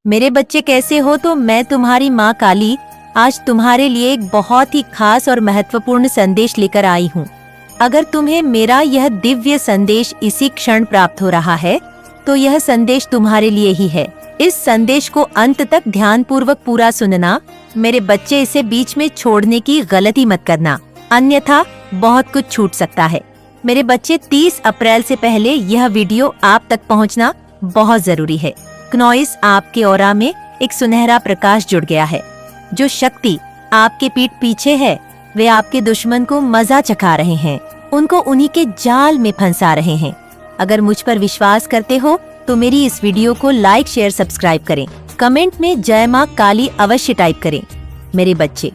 मेरे बच्चे कैसे हो? तो मैं तुम्हारी माँ काली आज तुम्हारे लिए एक बहुत ही खास और महत्वपूर्ण संदेश लेकर आई हूँ। अगर तुम्हें मेरा यह दिव्य संदेश इसी क्षण प्राप्त हो रहा है तो यह संदेश तुम्हारे लिए ही है। इस संदेश को अंत तक ध्यानपूर्वक पूरा सुनना। मेरे बच्चे, इसे बीच में छोड़ने की गलती मत करना, अन्यथा बहुत कुछ छूट सकता है। मेरे बच्चे, 30 अप्रैल से पहले यह वीडियो आप तक पहुंचना बहुत जरूरी है। क्नॉइस, आपके ऑरा में एक सुनहरा प्रकाश जुड़ गया है। जो शक्ति आपके पीठ पीछे है वे आपके दुश्मन को मजा चखा रहे हैं, उनको उन्हीं के जाल में फंसा रहे हैं। अगर मुझ पर विश्वास करते हो तो मेरी इस वीडियो को लाइक, शेयर, सब्सक्राइब करें। कमेंट में जय माँ काली अवश्य टाइप करें। मेरे बच्चे,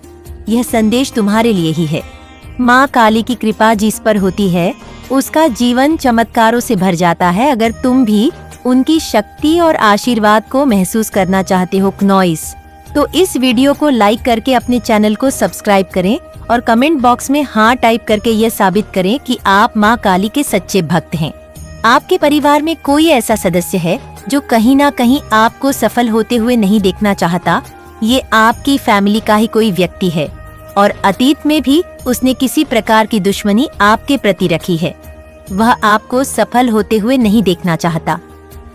यह संदेश तुम्हारे लिए ही है। माँ काली की कृपा जिस पर होती है उसका जीवन चमत्कारों से भर जाता है। अगर तुम भी उनकी शक्ति और आशीर्वाद को महसूस करना चाहते हो क्नॉइस, तो इस वीडियो को लाइक करके अपने चैनल को सब्सक्राइब करें और कमेंट बॉक्स में हाँ टाइप करके यह साबित करें कि आप माँ काली के सच्चे भक्त हैं। आपके परिवार में कोई ऐसा सदस्य है जो कहीं ना कहीं आपको सफल होते हुए नहीं देखना चाहता। ये आपकी फैमिली का ही कोई व्यक्ति है और अतीत में भी उसने किसी प्रकार की दुश्मनी आपके प्रति रखी है। वह आपको सफल होते हुए नहीं देखना चाहता।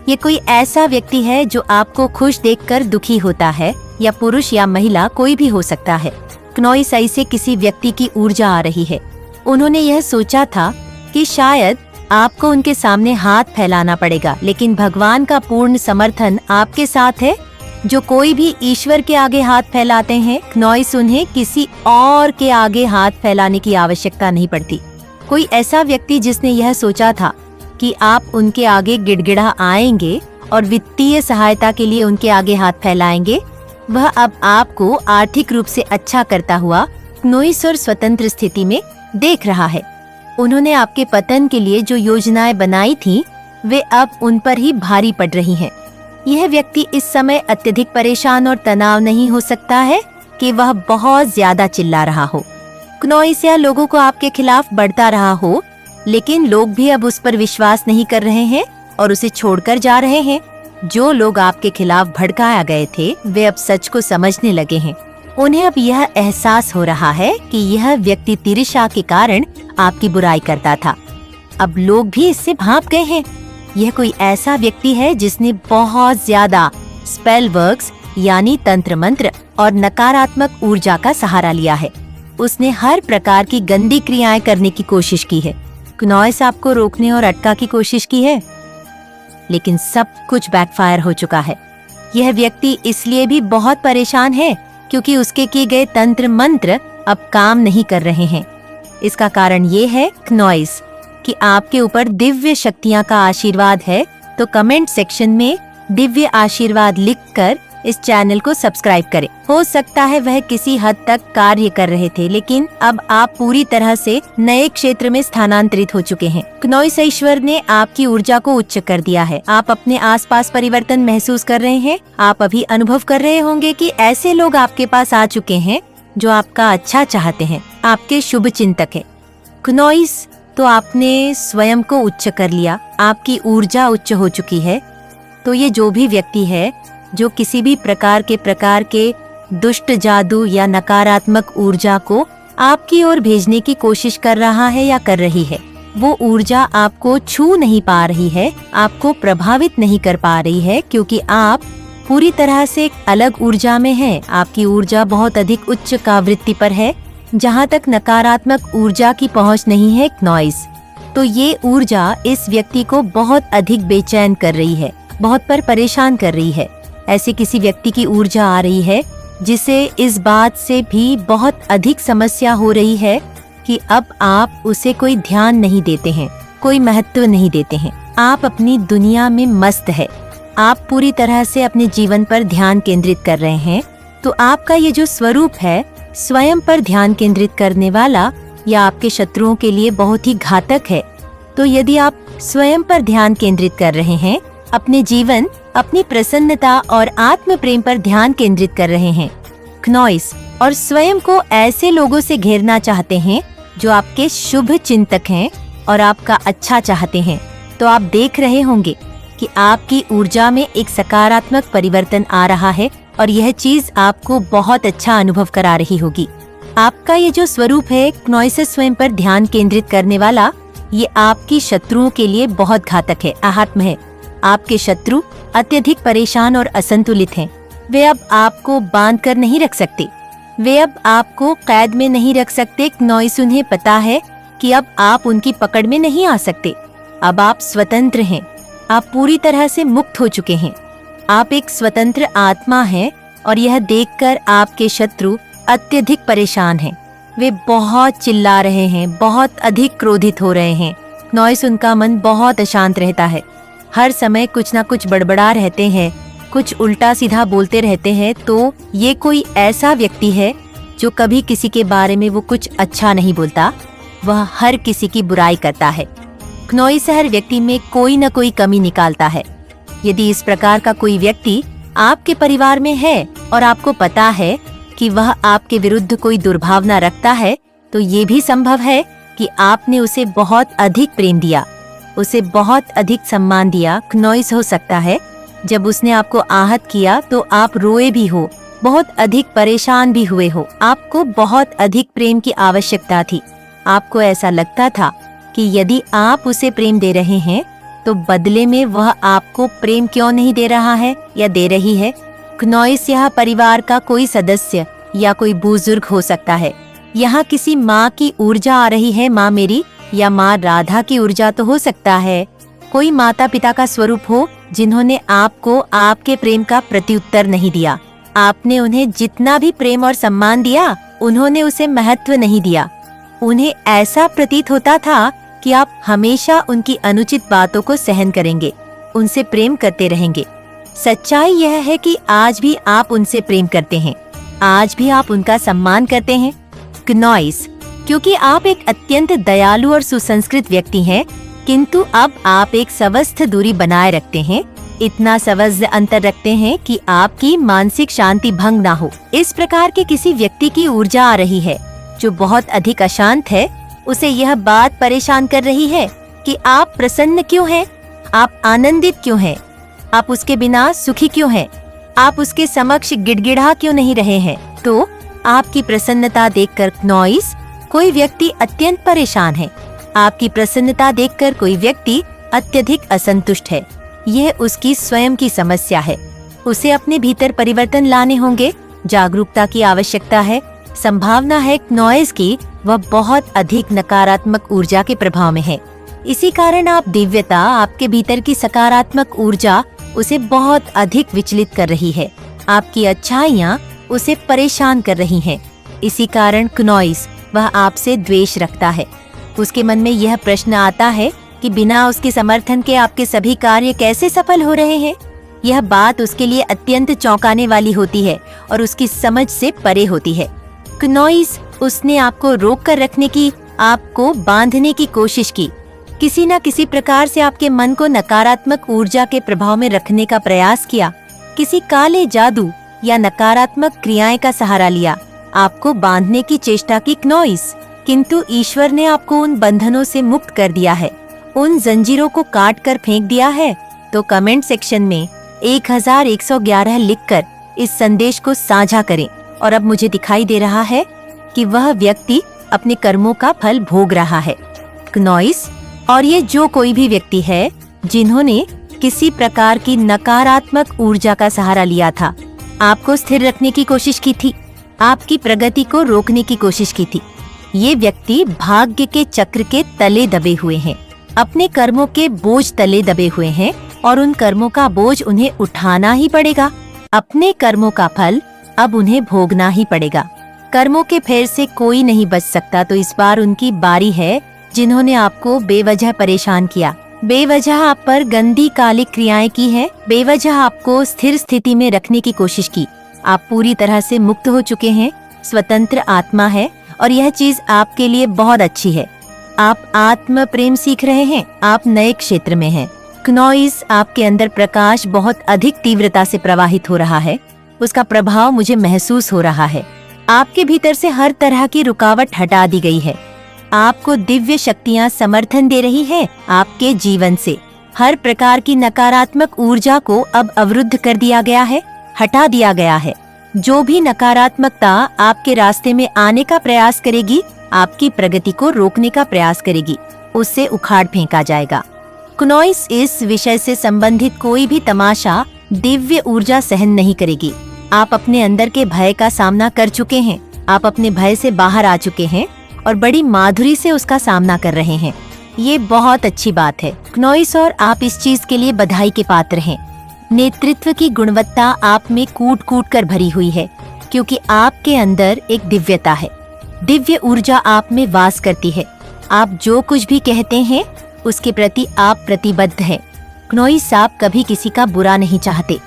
ये कोई ऐसा व्यक्ति है जो आपको खुश देखकर दुखी होता है, या पुरुष या महिला कोई भी हो सकता है। क्नॉइस, से किसी व्यक्ति की ऊर्जा आ रही है। उन्होंने यह सोचा था कि शायद आपको उनके सामने हाथ फैलाना पड़ेगा, लेकिन भगवान का पूर्ण समर्थन आपके साथ है। जो कोई भी ईश्वर के आगे हाथ फैलाते हैं क्नॉइस, उन्हें किसी और के आगे हाथ फैलाने की आवश्यकता नहीं पड़ती। कोई ऐसा व्यक्ति जिसने यह सोचा था कि आप उनके आगे गिड़गिड़ा आएंगे और वित्तीय सहायता के लिए उनके आगे हाथ फैलाएंगे, वह अब आपको आर्थिक रूप से अच्छा करता हुआ क्नॉइस और स्वतंत्र स्थिति में देख रहा है। उन्होंने आपके पतन के लिए जो योजनाएं बनाई थी वे अब उन पर ही भारी पड़ रही हैं। यह व्यक्ति इस समय अत्यधिक परेशान और तनाव नहीं हो सकता है कि वह बहुत ज्यादा चिल्ला रहा हो। क्नॉइस, या लोगों को आपके खिलाफ बढ़ता रहा हो, लेकिन लोग भी अब उस पर विश्वास नहीं कर रहे हैं और उसे छोड़कर जा रहे हैं। जो लोग आपके खिलाफ भड़काया गए थे वे अब सच को समझने लगे हैं। उन्हें अब यह एहसास हो रहा है कि यह व्यक्ति तिरछा के कारण आपकी बुराई करता था। अब लोग भी इससे भाप गए हैं। यह कोई ऐसा व्यक्ति है जिसने बहुत ज्यादा स्पेल वर्क्स यानी तंत्र मंत्र और नकारात्मक ऊर्जा का सहारा लिया है। उसने हर प्रकार की गंदी क्रियाएं करने की कोशिश की है। क्नॉइस, आपको रोकने और अटका की कोशिश की है, लेकिन सब कुछ बैकफायर हो चुका है। यह व्यक्ति इसलिए भी बहुत परेशान है क्योंकि उसके किए गए तंत्र मंत्र अब काम नहीं कर रहे हैं। इसका कारण ये है क्नॉइस कि आपके ऊपर दिव्य शक्तियां का आशीर्वाद है। तो कमेंट सेक्शन में दिव्य आशीर्वाद लिखकर इस चैनल को सब्सक्राइब करें। हो सकता है वह किसी हद तक कार्य कर रहे थे, लेकिन अब आप पूरी तरह से नए क्षेत्र में स्थानांतरित हो चुके हैं। क्नॉइस, ईश्वर ने आपकी ऊर्जा को उच्च कर दिया है। आप अपने आसपास परिवर्तन महसूस कर रहे हैं। आप अभी अनुभव कर रहे होंगे कि ऐसे लोग आपके पास आ चुके हैं जो आपका अच्छा चाहते हैं, आपके शुभ चिंतक है। क्नॉइस, तो आपने स्वयं को उच्च कर लिया, आपकी ऊर्जा उच्च हो चुकी है। तो ये जो भी व्यक्ति है जो किसी भी प्रकार के दुष्ट जादू या नकारात्मक ऊर्जा को आपकी ओर भेजने की कोशिश कर रहा है या कर रही है, वो ऊर्जा आपको छू नहीं पा रही है, आपको प्रभावित नहीं कर पा रही है, क्योंकि आप पूरी तरह से एक अलग ऊर्जा में हैं। आपकी ऊर्जा बहुत अधिक उच्च कावृत्ति पर है, जहाँ तक नकारात्मक ऊर्जा की पहुँच नहीं है क्नॉइस। तो ये ऊर्जा इस व्यक्ति को बहुत अधिक बेचैन कर रही है, बहुत परेशान कर रही है। ऐसे किसी व्यक्ति की ऊर्जा आ रही है जिसे इस बात से भी बहुत अधिक समस्या हो रही है कि अब आप उसे कोई ध्यान नहीं देते हैं, कोई महत्व नहीं देते हैं। आप अपनी दुनिया में मस्त है। आप पूरी तरह से अपने जीवन पर ध्यान केंद्रित कर रहे हैं। तो आपका ये जो स्वरूप है स्वयं पर ध्यान केंद्रित करने वाला या आपके शत्रुओं के लिए बहुत ही घातक है। तो यदि आप स्वयं पर ध्यान केंद्रित कर रहे हैं, अपने जीवन, अपनी प्रसन्नता और आत्म प्रेम पर ध्यान केंद्रित कर रहे हैं क्नॉइस, और स्वयं को ऐसे लोगों से घेरना चाहते हैं जो आपके शुभ चिंतक हैं और आपका अच्छा चाहते हैं, तो आप देख रहे होंगे कि आपकी ऊर्जा में एक सकारात्मक परिवर्तन आ रहा है और यह चीज आपको बहुत अच्छा अनुभव करा रही होगी। आपका ये जो स्वरूप है क्नोइसिस स्वयं पर ध्यान केंद्रित करने वाला, ये आपकी शत्रुओं के लिए बहुत घातक है, आहत्म है। आपके शत्रु अत्यधिक परेशान और असंतुलित हैं। वे अब आपको बांध कर नहीं रख सकते, वे अब आपको कैद में नहीं रख सकते। क्नोइस उन्हें पता है कि अब आप उनकी पकड़ में नहीं आ सकते। अब आप स्वतंत्र हैं, आप पूरी तरह से मुक्त हो चुके हैं। आप एक स्वतंत्र आत्मा हैं और यह देखकर आपके शत्रु अत्यधिक परेशान हैं। वे बहुत चिल्ला रहे हैं, बहुत अधिक क्रोधित हो रहे हैं। क्नोइस उनका मन बहुत अशांत रहता है, हर समय कुछ ना कुछ बड़बड़ा रहते हैं, कुछ उल्टा सीधा बोलते रहते हैं। तो ये कोई ऐसा व्यक्ति है जो कभी किसी के बारे में वो कुछ अच्छा नहीं बोलता, वह हर किसी की बुराई करता है। क्नोइस हर व्यक्ति में कोई न कोई कमी निकालता है। यदि इस प्रकार का कोई व्यक्ति आपके परिवार में है और आपको पता है कि वह आपके विरुद्ध कोई दुर्भावना रखता है, तो ये भी संभव है कि आपने उसे बहुत अधिक प्रेम दिया, उसे बहुत अधिक सम्मान दिया। क्नोइस हो सकता है जब उसने आपको आहत किया तो आप रोए भी हो, बहुत अधिक परेशान भी हुए हो। आपको बहुत अधिक प्रेम की आवश्यकता थी। आपको ऐसा लगता था कि यदि आप उसे प्रेम दे रहे हैं तो बदले में वह आपको प्रेम क्यों नहीं दे रहा है या दे रही है। क्नोइस यह परिवार का कोई सदस्य या कोई बुजुर्ग हो सकता है। यहाँ किसी माँ की ऊर्जा आ रही है, माँ मेरी या माँ राधा की ऊर्जा तो हो सकता है। कोई माता पिता का स्वरूप हो जिन्होंने आपको आपके प्रेम का प्रत्युत्तर नहीं दिया। आपने उन्हें जितना भी प्रेम और सम्मान दिया, उन्होंने उसे महत्व नहीं दिया। उन्हें ऐसा प्रतीत होता था कि आप हमेशा उनकी अनुचित बातों को सहन करेंगे, उनसे प्रेम करते रहेंगे। सच्चाई यह है कि आज भी आप उनसे प्रेम करते हैं, आज भी आप उनका सम्मान करते हैं। क्नोइस, क्योंकि आप एक अत्यंत दयालु और सुसंस्कृत व्यक्ति हैं, किंतु अब आप एक स्वस्थ दूरी बनाए रखते हैं, इतना स्वस्थ अंतर रखते हैं कि आपकी मानसिक शांति भंग ना हो। इस प्रकार के किसी व्यक्ति की ऊर्जा आ रही है जो बहुत अधिक अशांत है। उसे यह बात परेशान कर रही है कि आप प्रसन्न क्यों हैं, आप आनंदित क्यों हैं, आप उसके बिना सुखी क्यों हैं, आप उसके समक्ष गिड़गिड़ा क्यों नहीं रहे हैं। तो आपकी प्रसन्नता देखकर क्नोइस, कोई व्यक्ति अत्यंत परेशान है। आपकी प्रसन्नता देखकर कोई व्यक्ति अत्यधिक असंतुष्ट है। यह उसकी स्वयं की समस्या है। उसे अपने भीतर परिवर्तन लाने होंगे, जागरूकता की आवश्यकता है। संभावना है क्नोइस की वह बहुत अधिक नकारात्मक ऊर्जा के प्रभाव में है। इसी कारण आप दिव्यता, आपके भीतर की सकारात्मक ऊर्जा उसे बहुत अधिक विचलित कर रही है। आपकी अच्छाइयाँ उसे परेशान कर रही हैं। इसी कारण क्नोइस, वह आपसे द्वेष रखता है। उसके मन में यह प्रश्न आता है कि बिना उसके समर्थन के आपके सभी कार्य कैसे सफल हो रहे हैं। यह बात उसके लिए अत्यंत चौंकाने वाली होती है और उसकी समझ से परे होती है। क्नोइस, उसने आपको रोक कर रखने की, आपको बांधने की कोशिश की, किसी न किसी प्रकार से आपके मन को नकारात्मक ऊर्जा के प्रभाव में रखने का प्रयास किया। किसी काले जादू या नकारात्मक क्रियाएं का सहारा लिया, आपको बांधने की चेष्टा की क्नोइस। किंतु ईश्वर ने आपको उन बंधनों से मुक्त कर दिया है, उन जंजीरों को काट कर फेंक दिया है। तो कमेंट सेक्शन में 1111 लिखकर इस संदेश को साझा करें। और अब मुझे दिखाई दे रहा है कि वह व्यक्ति अपने कर्मों का फल भोग रहा है। क्नोइस, और ये जो कोई भी व्यक्ति है जिन्होंने किसी प्रकार की नकारात्मक ऊर्जा का सहारा लिया था, आपको स्थिर रखने की कोशिश की थी, आपकी प्रगति को रोकने की कोशिश की थी, ये व्यक्ति भाग्य के चक्र के तले दबे हुए हैं, अपने कर्मों के बोझ तले दबे हुए हैं और उन कर्मों का बोझ उन्हें उठाना ही पड़ेगा। अपने कर्मों का फल अब उन्हें भोगना ही पड़ेगा। कर्मों के फेर से कोई नहीं बच सकता। तो इस बार उनकी बारी है जिन्होंने आपको बेवजह परेशान किया, बेवजह आप पर गंदी काली क्रियाएं की हैं, बेवजह आपको स्थिर स्थिति में रखने की कोशिश की। आप पूरी तरह से मुक्त हो चुके हैं, स्वतंत्र आत्मा है और यह चीज आपके लिए बहुत अच्छी है। आप आत्म प्रेम सीख रहे हैं, आप नए क्षेत्र में हैं। क्नोइस, आपके अंदर प्रकाश बहुत अधिक तीव्रता से प्रवाहित हो रहा है, उसका प्रभाव मुझे महसूस हो रहा है। आपके भीतर से हर तरह की रुकावट हटा दी गई है। आपको दिव्य शक्तियाँ समर्थन दे रही हैं आपके जीवन से। हर प्रकार की नकारात्मक ऊर्जा को अब अवरुद्ध कर दिया गया है, हटा दिया गया है। जो भी नकारात्मकता आपके रास्ते में आने का प्रयास करेगी, आपकी प्रगति को रोकने का प्रयास करेगी, उससे उखाड़ फेंका जाएगा। क्नोइस इस विषय से संबंधित कोई भी तमाशा दिव्य ऊर्जा सहन नहीं करेगी। आप अपने अंदर के भय का सामना कर चुके हैं, आप अपने भय से बाहर आ चुके हैं और बड़ी माधुरी से उसका सामना कर रहे हैं। ये बहुत अच्छी बात है क्नोइस, और आप इस चीज के लिए बधाई के पात्र हैं। नेतृत्व की गुणवत्ता आप में कूट कूट कर भरी हुई है, क्योंकि आपके अंदर एक दिव्यता है। दिव्य ऊर्जा आप में वास करती है। आप जो कुछ भी कहते हैं उसके प्रति आप प्रतिबद्ध हैं। क्नोइस, आप कभी किसी का बुरा नहीं चाहते।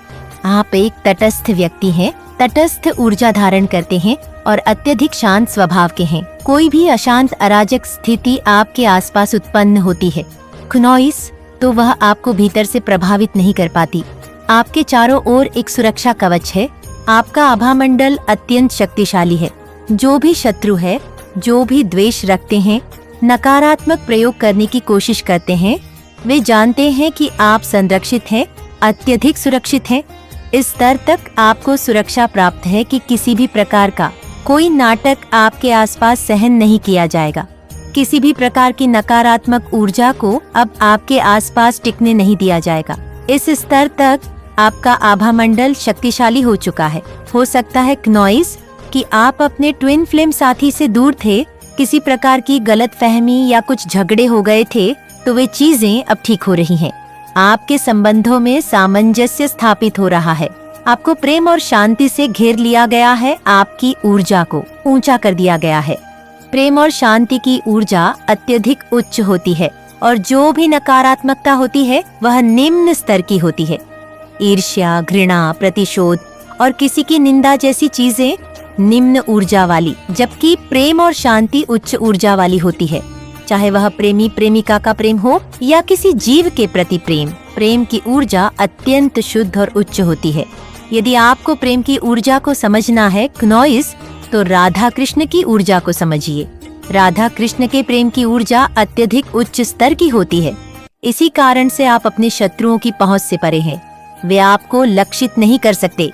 आप एक तटस्थ व्यक्ति हैं, तटस्थ ऊर्जा धारण करते हैं और अत्यधिक शांत स्वभाव के हैं। कोई भी अशांत अराजक स्थिति आपके आसपास उत्पन्न होती है क्नोइस, तो वह आपको भीतर से प्रभावित नहीं कर पाती। आपके चारों ओर एक सुरक्षा कवच है। आपका आभामंडल अत्यंत शक्तिशाली है। जो भी शत्रु है, जो भी द्वेष रखते हैं, नकारात्मक प्रयोग करने की कोशिश करते हैं, वे जानते हैं कि आप संरक्षित हैं, अत्यधिक सुरक्षित हैं। इस स्तर तक आपको सुरक्षा प्राप्त है कि किसी भी प्रकार का कोई नाटक आपके आसपास सहन नहीं किया जाएगा। किसी भी प्रकार की नकारात्मक ऊर्जा को अब आपके आसपास टिकने नहीं दिया जाएगा। इस स्तर तक आपका आभामंडल शक्तिशाली हो चुका है। हो सकता है क्नोइस कि आप अपने ट्विन फ्लेम साथी से दूर थे, किसी प्रकार की गलतफहमी या कुछ झगड़े हो गए थे, तो वे चीजें अब ठीक हो रही हैं। आपके संबंधों में सामंजस्य स्थापित हो रहा है। आपको प्रेम और शांति से घेर लिया गया है। आपकी ऊर्जा को ऊंचा कर दिया गया है। प्रेम और शांति की ऊर्जा अत्यधिक उच्च होती है और जो भी नकारात्मकता होती है वह निम्न स्तर की होती है। ईर्ष्या, घृणा, प्रतिशोध और किसी की निंदा जैसी चीजें निम्न ऊर्जा वाली, जबकि प्रेम और शांति उच्च ऊर्जा वाली होती है। चाहे वह प्रेमी प्रेमिका का प्रेम हो या किसी जीव के प्रति प्रेम, प्रेम की ऊर्जा अत्यंत शुद्ध और उच्च होती है। यदि आपको प्रेम की ऊर्जा को समझना है क्नोइस, तो राधा कृष्ण की ऊर्जा को समझिए। राधा कृष्ण के प्रेम की ऊर्जा अत्यधिक उच्च स्तर की होती है। इसी कारण से आप अपने शत्रुओं की पहुंच से परे हैं। वे आपको लक्षित नहीं कर सकते।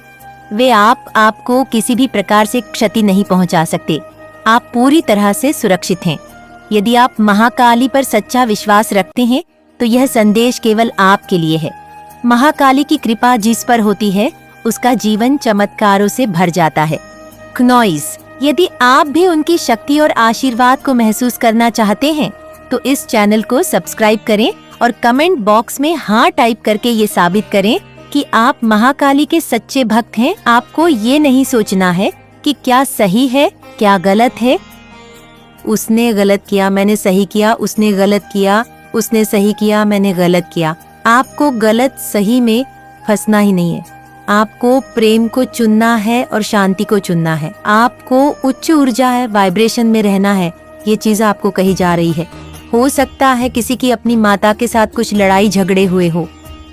वे आपको किसी भी प्रकार से क्षति नहीं पहुंचा सकते। आप पूरी तरह से सुरक्षित हैं। यदि आप महाकाली पर सच्चा विश्वास रखते हैं तो यह संदेश केवल आपके लिए है। महाकाली की कृपा जिस पर होती है उसका जीवन चमत्कारों से भर जाता है। क्नोइस, यदि आप भी उनकी शक्ति और आशीर्वाद को महसूस करना चाहते हैं तो इस चैनल को सब्सक्राइब करें और कमेंट बॉक्स में हाँ टाइप करके ये साबित करें कि आप महाकाली के सच्चे भक्त हैं। आपको ये नहीं सोचना है कि क्या सही है, क्या गलत है। उसने गलत किया, मैंने सही किया, उसने गलत किया, उसने सही किया, मैंने गलत किया। आपको गलत सही में फंसना ही नहीं है। आपको प्रेम को चुनना है और शांति को चुनना है। आपको उच्च ऊर्जा है, वाइब्रेशन में रहना है। ये चीज आपको कही जा रही है। हो सकता है किसी की अपनी माता के साथ कुछ लड़ाई झगड़े हुए हो,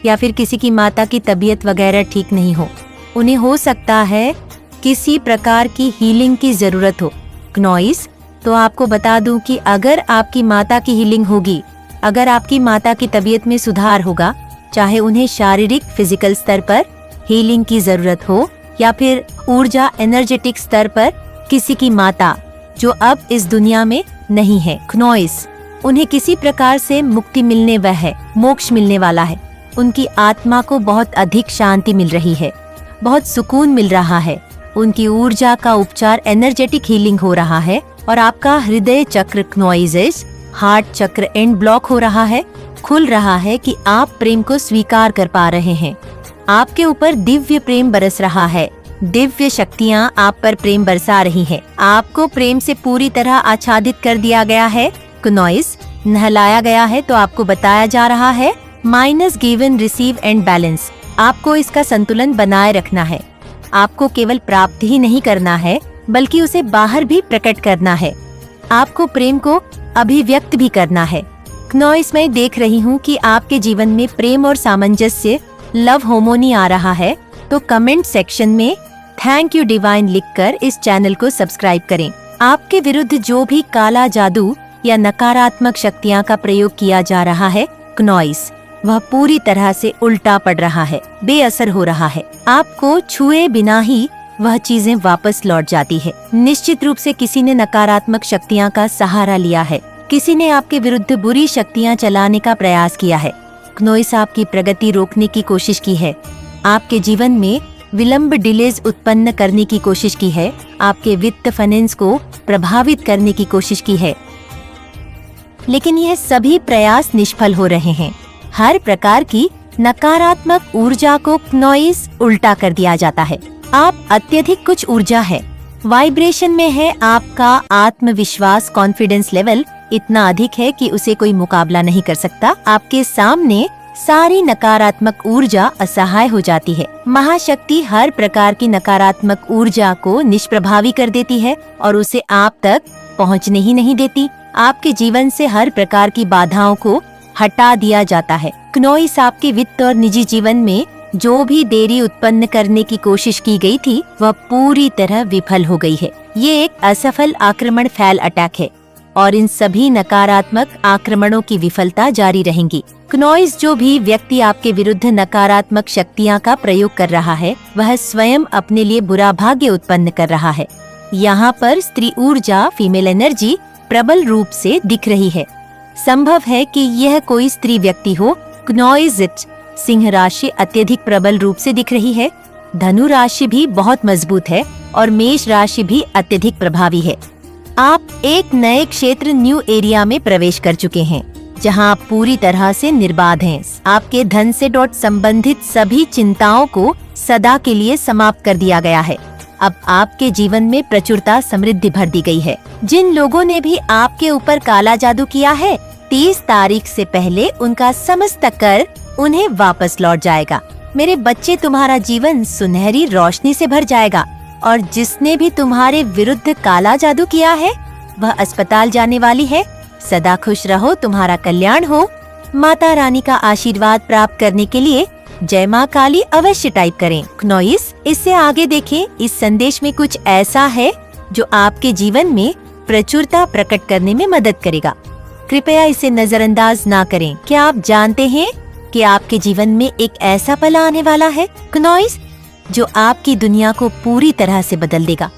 या फिर किसी की माता की तबीयत वगैरह ठीक नहीं हो। उन्हें हो सकता है किसी प्रकार की हीलिंग की जरूरत हो। क्नोइस, तो आपको बता दूं कि अगर आपकी माता की हीलिंग होगी, अगर आपकी माता की तबीयत में सुधार होगा, चाहे उन्हें शारीरिक फिजिकल स्तर पर हीलिंग की जरूरत हो या फिर ऊर्जा एनर्जेटिक स्तर पर किसी की माता जो अब इस दुनिया में नहीं है, क्नोइस, उन्हें किसी प्रकार से मुक्ति मिलने वह है, मोक्ष मिलने वाला है। उनकी आत्मा को बहुत अधिक शांति मिल रही है, बहुत सुकून मिल रहा है। उनकी ऊर्जा का उपचार एनर्जेटिक हीलिंग हो रहा है और आपका हृदय चक्र क्नोइस, हार्ट चक्र एंड ब्लॉक हो रहा है, खुल रहा है कि आप प्रेम को स्वीकार कर पा रहे हैं। आपके ऊपर दिव्य प्रेम बरस रहा है। दिव्य शक्तियाँ आप पर प्रेम बरसा रही हैं। आपको प्रेम से पूरी तरह आच्छादित कर दिया गया है क्नोइस, नहलाया गया है। तो आपको बताया जा रहा है minus given receive and balance. आपको इसका संतुलन बनाए रखना है। आपको केवल प्राप्त ही नहीं करना है बल्कि उसे बाहर भी प्रकट करना है। आपको प्रेम को अभिव्यक्त भी करना है। क्नोइस, मैं देख रही हूँ कि आपके जीवन में प्रेम और सामंजस्य, लव हार्मोनी आ रहा है। तो कमेंट सेक्शन में थैंक यू डिवाइन लिखकर इस चैनल को सब्सक्राइब करें। आपके विरुद्ध जो भी काला जादू या नकारात्मक शक्तियाँ का प्रयोग किया जा रहा है क्नोइस, वह पूरी तरह से उल्टा पड़ रहा है, बेअसर हो रहा है। आपको छुए बिना ही वह चीजें वापस लौट जाती है। निश्चित रूप से किसी ने नकारात्मक शक्तियाँ का सहारा लिया है, किसी ने आपके विरुद्ध बुरी शक्तियाँ चलाने का प्रयास किया है। क्नोइस आपकी प्रगति रोकने की कोशिश की है, आपके जीवन में विलंब डिलेज उत्पन्न करने की कोशिश की है, आपके वित्त फाइनेंस को प्रभावित करने की कोशिश की है, लेकिन यह सभी प्रयास निष्फल हो रहे हैं। हर प्रकार की नकारात्मक ऊर्जा को क्नोइस उल्टा कर दिया जाता है। आप अत्यधिक कुछ ऊर्जा है, वाइब्रेशन में है। आपका आत्मविश्वास, कॉन्फिडेंस लेवल इतना अधिक है कि उसे कोई मुकाबला नहीं कर सकता। आपके सामने सारी नकारात्मक ऊर्जा असहाय हो जाती है। महाशक्ति हर प्रकार की नकारात्मक ऊर्जा को निष्प्रभावी कर देती है और उसे आप तक पहुंचने ही नहीं देती। आपके जीवन से हर प्रकार की बाधाओं को हटा दिया जाता है। क्नोइस आपके वित्त और निजी जीवन में जो भी देरी उत्पन्न करने की कोशिश की गई थी, वह पूरी तरह विफल हो गई है। ये एक असफल आक्रमण फैल अटैक है और इन सभी नकारात्मक आक्रमणों की विफलता जारी रहेंगी। क्नोइस जो भी व्यक्ति आपके विरुद्ध नकारात्मक शक्तियाँ का प्रयोग कर रहा है, वह स्वयं अपने लिए बुरा भाग्य उत्पन्न कर रहा है। यहाँ पर स्त्री ऊर्जा, फीमेल एनर्जी प्रबल रूप से दिख रही है। संभव है कि यह कोई स्त्री व्यक्ति हो। क्नोइस सिंह राशि अत्यधिक प्रबल रूप से दिख रही है, धनु राशि भी बहुत मजबूत है और मेष राशि भी अत्यधिक प्रभावी है। आप एक नए क्षेत्र, न्यू एरिया में प्रवेश कर चुके हैं, जहां आप पूरी तरह से निर्बाध हैं। आपके धन से संबंधित सभी चिंताओं को सदा के लिए समाप्त कर दिया गया है। अब आपके जीवन में प्रचुरता, समृद्धि भर दी गई है। जिन लोगों ने भी आपके ऊपर काला जादू किया है, 30 तारीख से पहले उनका समस्त कर उन्हें वापस लौट जाएगा। मेरे बच्चे, तुम्हारा जीवन सुनहरी रोशनी से भर जाएगा और जिसने भी तुम्हारे विरुद्ध काला जादू किया है, वह अस्पताल जाने वाली है। सदा खुश रहो, तुम्हारा कल्याण हो। माता रानी का आशीर्वाद प्राप्त करने के लिए जय माँ काली अवश्य टाइप करें। क्नोइस, इससे आगे देखें। इस संदेश में कुछ ऐसा है जो आपके जीवन में प्रचुरता प्रकट करने में मदद करेगा। कृपया इसे नजरअंदाज ना करें। क्या आप जानते हैं कि आपके जीवन में एक ऐसा पल आने वाला है क्नोइस, जो आपकी दुनिया को पूरी तरह से बदल देगा?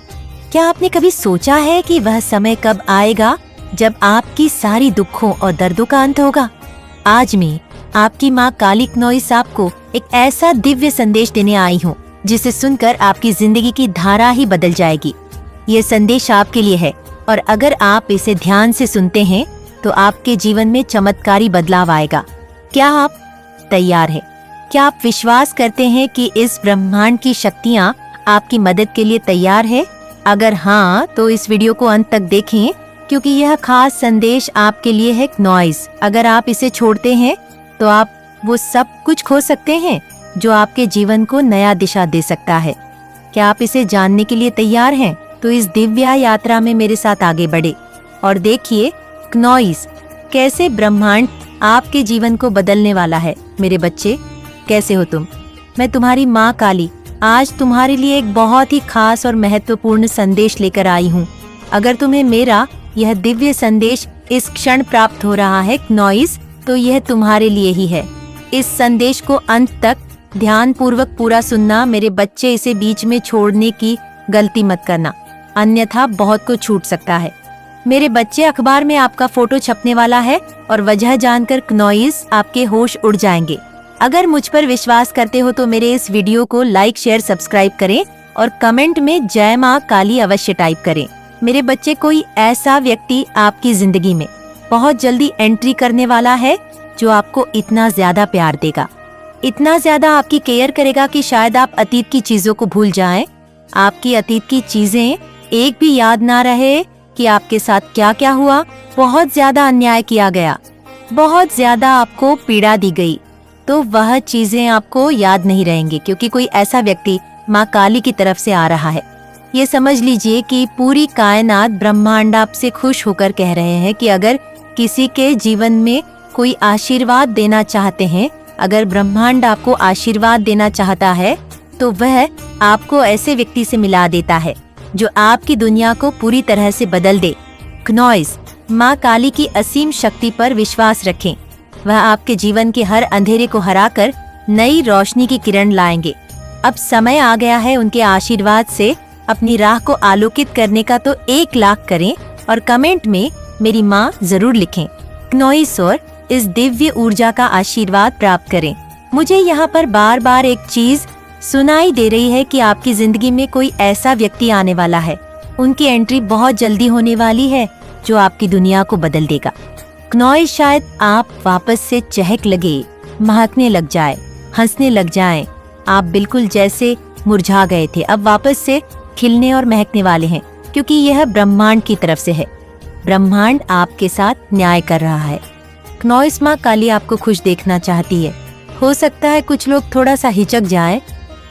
क्या आपने कभी सोचा है कि वह समय कब आएगा जब आपकी सारी दुखों और दर्दों का अंत होगा? आज मैं आपकी माँ काली क्नोइस आपको एक ऐसा दिव्य संदेश देने आई हूँ, जिसे सुनकर आपकी जिंदगी की धारा ही बदल जाएगी। ये संदेश आपके लिए है और अगर आप इसे ध्यान से सुनते हैं तो आपके जीवन में चमत्कारी बदलाव आएगा। क्या आप तैयार हैं? क्या आप विश्वास करते हैं कि इस ब्रह्मांड की शक्तियाँ आपकी मदद के लिए तैयार है? अगर हाँ, तो इस वीडियो को अंत तक देखें, क्योंकि यह खास संदेश आपके लिए है क्नोइस। अगर आप इसे छोड़ते हैं तो आप वो सब कुछ खो सकते हैं जो आपके जीवन को नया दिशा दे सकता है। क्या आप इसे जानने के लिए तैयार हैं? तो इस दिव्य यात्रा में मेरे साथ आगे बढ़े और देखिए क्नोइस कैसे ब्रह्मांड आपके जीवन को बदलने वाला है। मेरे बच्चे, कैसे हो तुम? मैं तुम्हारी माँ काली आज तुम्हारे लिए एक बहुत ही खास और महत्वपूर्ण संदेश लेकर आई हूँ। अगर तुम्हें मेरा यह दिव्य संदेश इस क्षण प्राप्त हो रहा है क्नोइस, तो यह तुम्हारे लिए ही है। इस संदेश को अंत तक ध्यान पूर्वक पूरा सुनना। मेरे बच्चे, इसे बीच में छोड़ने की गलती मत करना, अन्यथा बहुत कुछ छूट सकता है। मेरे बच्चे, अखबार में आपका फोटो छपने वाला है और वजह जानकर क्नोइस आपके होश उड़ जाएंगे। अगर मुझ पर विश्वास करते हो तो मेरे इस वीडियो को लाइक, शेयर, सब्सक्राइब करें और कमेंट में जय माँ काली अवश्य टाइप करें। मेरे बच्चे, कोई ऐसा व्यक्ति आपकी जिंदगी में बहुत जल्दी एंट्री करने वाला है जो आपको इतना ज्यादा प्यार देगा, इतना ज्यादा आपकी केयर करेगा कि शायद आप अतीत की चीजों को भूल जाएं। आपकी अतीत की चीजें एक भी याद ना रहे कि आपके साथ क्या क्या हुआ। बहुत ज्यादा अन्याय किया गया, बहुत ज्यादा आपको पीड़ा दी गई, तो वह चीजें आपको याद नहीं रहेंगी, क्योंकि कोई ऐसा व्यक्ति माँ काली की तरफ से आ रहा है। ये समझ लीजिए कि पूरी कायनात, ब्रह्मांड आपसे खुश होकर कह रहे हैं कि अगर किसी के जीवन में कोई आशीर्वाद देना चाहते हैं, अगर ब्रह्मांड आपको आशीर्वाद देना चाहता है, तो वह आपको ऐसे व्यक्ति से मिला देता है जो आपकी दुनिया को पूरी तरह से बदल दे। क्नोइस, माँ काली की असीम शक्ति पर विश्वास रखें। वह आपके जीवन के हर अंधेरे को हराकर नई रोशनी की किरण लाएंगे। अब समय आ गया है उनके आशीर्वाद से अपनी राह को आलोकित करने का, तो 1 लाख करें और कमेंट में मेरी माँ जरूर लिखें। क्नोइस और इस दिव्य ऊर्जा का आशीर्वाद प्राप्त करें। मुझे यहाँ पर बार बार एक चीज सुनाई दे रही है कि आपकी जिंदगी में कोई ऐसा व्यक्ति आने वाला है। उनकी एंट्री बहुत जल्दी होने वाली है जो आपकी दुनिया को बदल देगा। क्नोइस, शायद आप वापस से चहक लगे, महकने लग जाए, हंसने लग जाएं। आप बिल्कुल जैसे मुरझा गए थे, अब वापस से खिलने और महकने वाले हैं, क्योंकि यह ब्रह्मांड की तरफ से है। ब्रह्मांड आपके साथ न्याय कर रहा है। क्नोइस, माँ काली आपको खुश देखना चाहती है। हो सकता है कुछ लोग थोड़ा सा हिचक जाएं,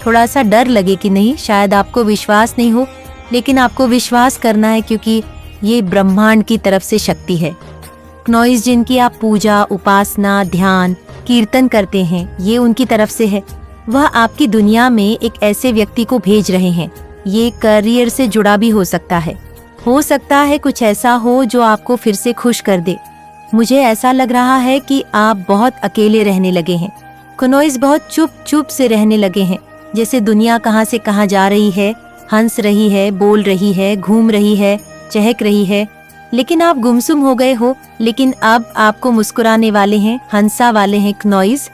थोड़ा सा डर लगे कि नहीं, शायद आपको विश्वास नहीं हो, लेकिन आपको विश्वास करना है क्योंकि ये ब्रह्मांड की तरफ से शक्ति है। क्नोइस, जिनकी आप पूजा, उपासना, ध्यान, कीर्तन करते हैं, ये उनकी तरफ से है। वह आपकी दुनिया में एक ऐसे व्यक्ति को भेज रहे हैं। ये करियर से जुड़ा भी हो सकता है कुछ ऐसा हो जो आपको फिर से खुश कर दे। मुझे ऐसा लग रहा है कि आप बहुत अकेले रहने लगे हैं। क्नोइस, बहुत चुप चुप से रहने लगे हैं, जैसे दुनिया कहाँ से कहाँ जा रही है, हंस रही है, बोल रही है, घूम रही है, चहक रही है, लेकिन आप गुमसुम हो गए हो। लेकिन अब आपको मुस्कुराने वाले हैं, हंसा वाले हैं क्नोइस।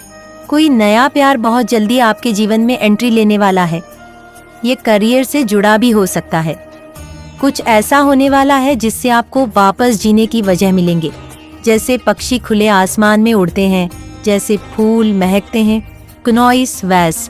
कोई नया प्यार बहुत जल्दी आपके जीवन में एंट्री लेने वाला है। ये करियर से जुड़ा भी हो सकता है। कुछ ऐसा होने वाला है जिससे आपको वापस जीने की वजह मिलेंगे। जैसे पक्षी खुले आसमान में उड़ते हैं, जैसे फूल महकते हैं, क्नोइस वैस